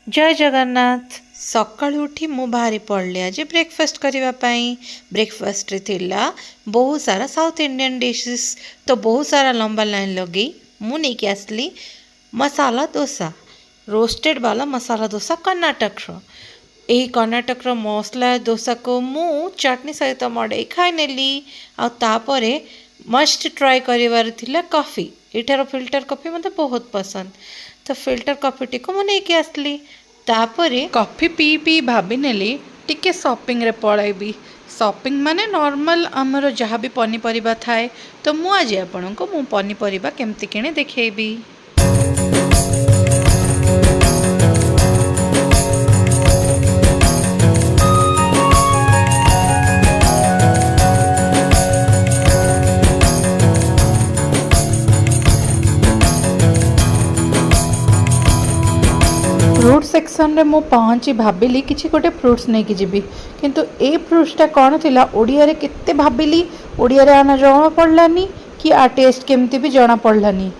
जय जगन्नाथ। सकाळु उठी मु बाहरी पड़ली आज ब्रेकफास्ट करने। ब्रेकफास्ट रे थिला बहुत सारा साउथ इंडियन डिशेस। तो बहुत सारा लंबा लाइन लगे मु नहीं कि आसली मसाला डोसा, रोस्टेड वाला मसाला डोसा कर्नाटक रो। यही कर्नाटक रो मसला डोसा को मु चटनी सहित मड़े खाई नेली। आउे मस्ट ट्राए कर कॉफी। एठार फिल्टर कॉफी मत बहुत पसंद, तो फिल्टर कॉफी टी को मुझे आसली। तापरे कॉफी पी पी भाभी नेली टिके शॉपिंग रे पळाइबी। शॉपिंग माने नॉर्मल आमर जहाँ भी पनीपरिबा थाए, तो मु आज आपनको मु पनीपरिबा केमती किणे देखेबी। फ्रूट सेक्शन रे मु पहुँची भाविली किसी गोटे फ्रुट्स नहीं कि जीवी, किंतु ए फ्रुट्सटा कौन थिला ओडिया रे केते भाविली। ओडिया रे आना जना पड़लानी कि आ टेस्ट केमती भी जना पड़लानी।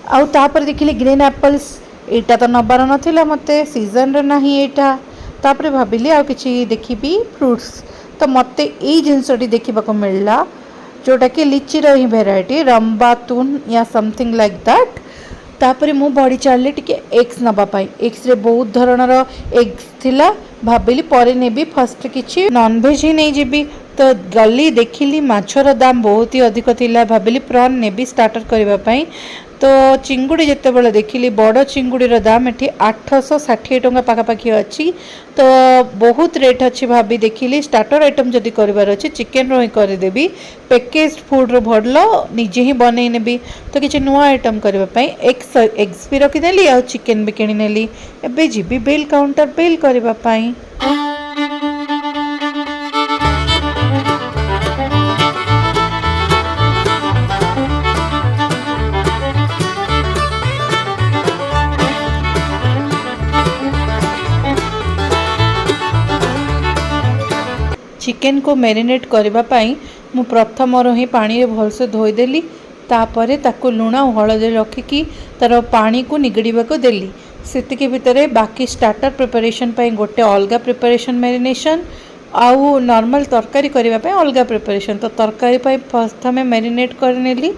आउ तापर देखिली ग्रीन एप्पल्स, एटा तो नबार नथिला मते सीजन रे नाही एटा। तापर भाविली आ किछि देखिबी फ्रुट्स, तो मते एई जिंसटी देखिबा को मिलला जोटा कि लिची रो ही वेराइटी रंबातुन या समथिंग लाइक दैट। तापर मु बढ़ी चलली टिके एग्स नबापाई। एग्स रे बहुत धरणर एग्स थिला, भाविली परे नेबी फर्स्ट किछि नॉन वेज ही नहीं जीबी। तो गली देखिली माछर दाम बहुत ही अधिक थिला, भाविली प्रॉन नेबी स्टार्टर करबा पई। तो चिंगुड़ी जिते बड़े देखिली बड़ चिंगुड़ीर दाम एठी 860 टंका पाखापाखि अच्छी। तो बहुत रेट अच्छी भाभी देखिली। स्टार्टर आइटम जदि कर चिकेन रो ही करदेवी, पैकेज फूड रो भल निजे ही बनई नेबी। तो किसी नुआ आइटम करने एग्स भी रखीदेली आ चिकेन भी किणी नेली। एबे जीबी बिल काउंटर बिल करने। चिकेन को मैरिनेट करने मु प्रथम ही पानी रे भलसे धोईदेली। तापरे ताकू लुण और हलदी रखिकी तार पानी को निगड़वा को देली। सेतिके भितरे बाकी स्टार्टर प्रिपरेशन पाई गोटे अलगा प्रिपरेशन मैरिनेशन आउ नॉर्मल तरकारी करबा पाई अलगा प्रिपरेशन। तो तरकारी पाई प्रथमे मैरिनेट करनेली।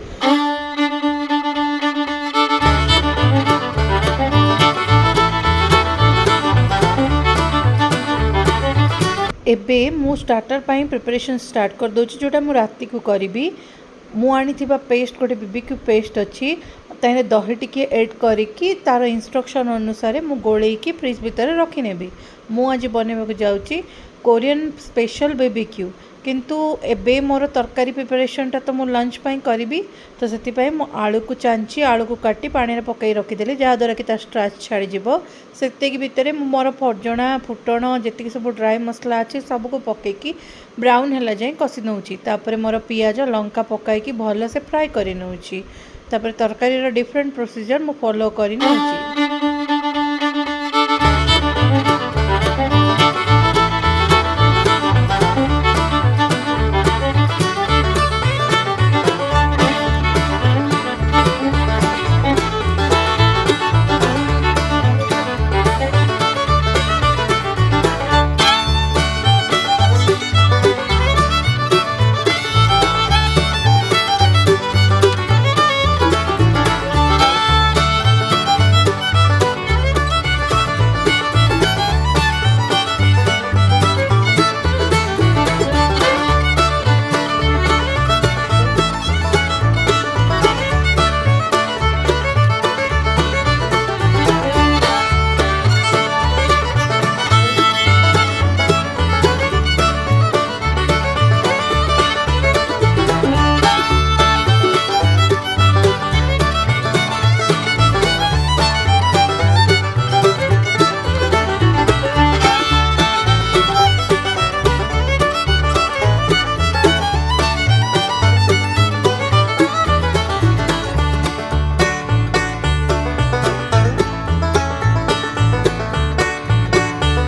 एबे मु स्टार्टर पाई प्रिपरेशन स्टार्ट कर दोची, जोटा मु राती को करिबी। मु आनी थिबा पेस्ट गोटे बीबीक्यू पेस्ट अच्छी, ताहे दही टिके ऐड करिकी तार इंस्ट्रक्शन अनुसार मु गोलेकी फ्रिज भितर रखी नेबी। मु आज बनेबा जाउची कोरियन स्पेशल बीबीक्यू, किंतु एबे मोर तरकारी प्रिपरेशनटा तो मु लंच पाई करिबी। तो सेति पाई मु आलू को चांची आलू को काटी पानी रे पकई रखीदेली, जहाँ द्वारा कि ता स्ट्राच छाड़ी जीवो। सेतिक भितरे मु मोर फरजणा फुटण जेतिक सब ड्राई मसला अच्छी सब को पकईकी ब्राउन हैला जाए कषि नउची। तापरे मोर पियाज लंका पकाईकी भल से फ्राए करि नउची। तापरे तरकारी रो डिफरेंट प्रोसीजर मु फॉलो करि नउची।